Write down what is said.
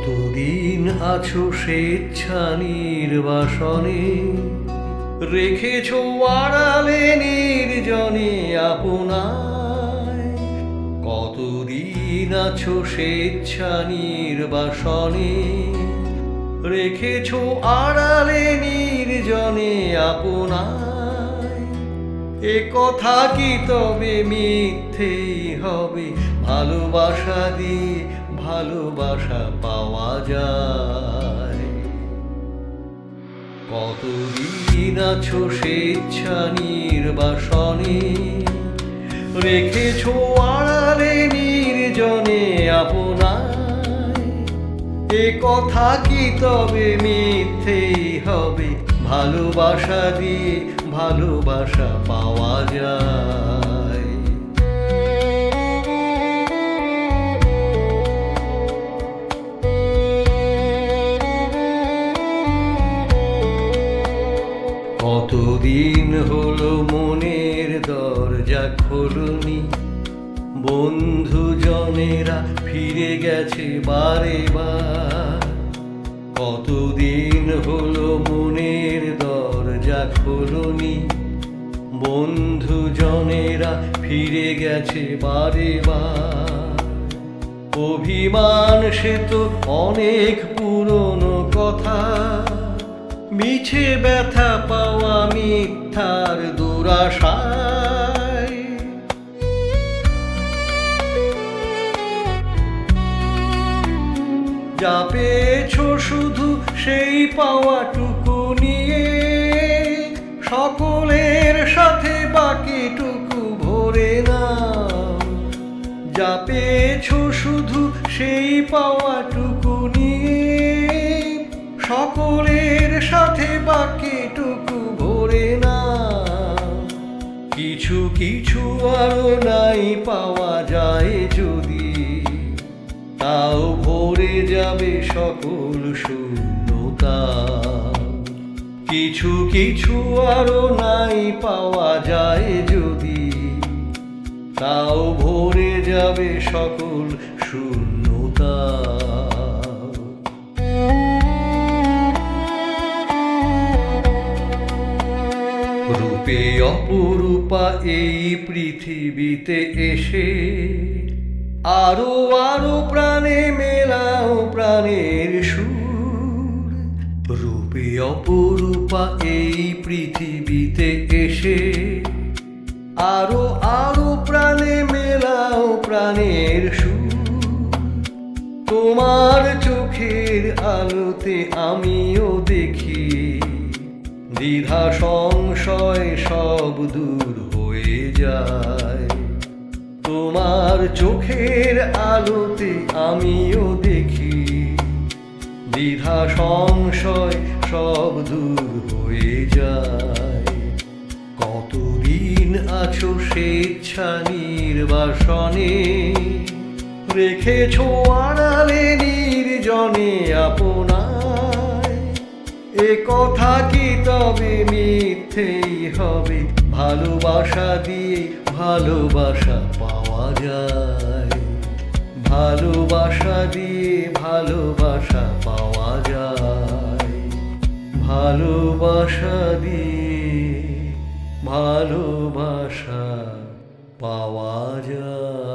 কতদিন আছো স্বেচ্ছা নির্বাসনে, রেখেছ আড়ালে নির্জনে আপনায়। কতদিন আছো স্বেচ্ছা নির্বাসনে, রেখেছ আড়ালে নির্জনে আপনায়। এ কথা কি তবে মিথ্যেই হবে? ভালোবাসা দিয়ে ভালোবাসা পাওয়া যায়। কতদিন আছো স্বেচ্ছা নির্বাসনে, রেখেছ আড়ালে নির্জনে আপনায়। এ কথা কি তবে মিথ্যেই হবে? ভালোবাসা দিয়ে ভালোবাসা পাওয়া যায়। কতদিন হলো মনের দরজা খোলনি, বন্ধু জনেরা ফিরে গেছে বারে বার। কতদিন হলো মনের দরজা খোলনি, বন্ধু জনেরা ফিরে গেছে বারে বার। অভিমান সে তো অনেক পুরনো কথা, মিছে ব্যথা পাওয়া মিথ্যার দুরাশায়। যা পেয়েছো শুধু সেই পাওয়াটুকু নিয়ে, সকলের সাথে বাকিটুকু ভরে নাও। যা পেয়েছো শুধু সেই পাওয়াটুকু নিয়ে, সকলের সাথে বাকিটুকু ভরে নাও। কিছু কিছু আরো নাই পাওয়া যায় যদি, তাও ভরে যাবে সকল শূন্যতা। কিছু কিছু আরো নাই পাওয়া যায় যদি, তাও ভরে যাবে সকল শূন্যতা। রূপে অপরূপা এই পৃথিবীতে এসে, আরো আরো প্রাণে মেলাও প্রাণের সুর। রূপে অপরূপা এই পৃথিবীতে এসে, আরো আরো প্রাণে মেলাও প্রাণের সুর। তোমার চোখের আলোতে আমিও দেখি, দ্বিধা সংশয় সব দূর হয়ে যায়। তোমার চোখের আলোতে আমিও দেখি, দ্বিধা সংশয় সব দূর হয়ে যায়। কতদিন আছো স্বেচ্ছা নির্বাসনে, রেখেছ আড়ালে নির্জনে আপনায়। এ কথা কি তবে মিথ্যেই হবে? ভালোবাসা দিয়ে ভালোবাসা পাওয়া যায়। ভালোবাসা দিয়ে ভালোবাসা পাওয়া যায়। ভালোবাসা দিয়ে ভালোবাসা পাওয়া যায়।